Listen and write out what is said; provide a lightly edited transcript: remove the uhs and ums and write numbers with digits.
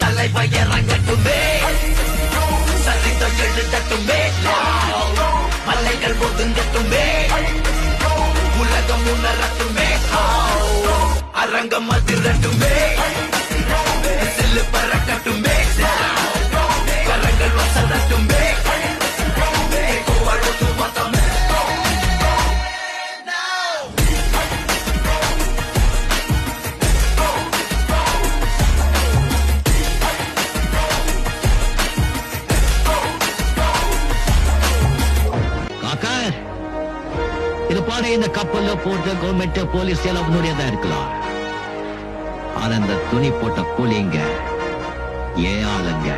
தலைவ இறங்கட்டுமே, சரிதம் எழுதட்டுமே, மலைகள் ஒதுங்கட்டுமே, உலகம் உணரட்டுமே, அரங்கம் அதிரட்டுமே, செல்லு பறக்கட்டுமே, கரங்கள் வசரட்டுமே, இது பாட இந்த கப்பல்ல போட்ட கவர்மெண்ட் போலீஸ் எல்லாம் உன்னுடையதா இருக்கலாம். ஆனா இந்த துணி போட்ட கூலிங்க ஏன் ஆளுங்க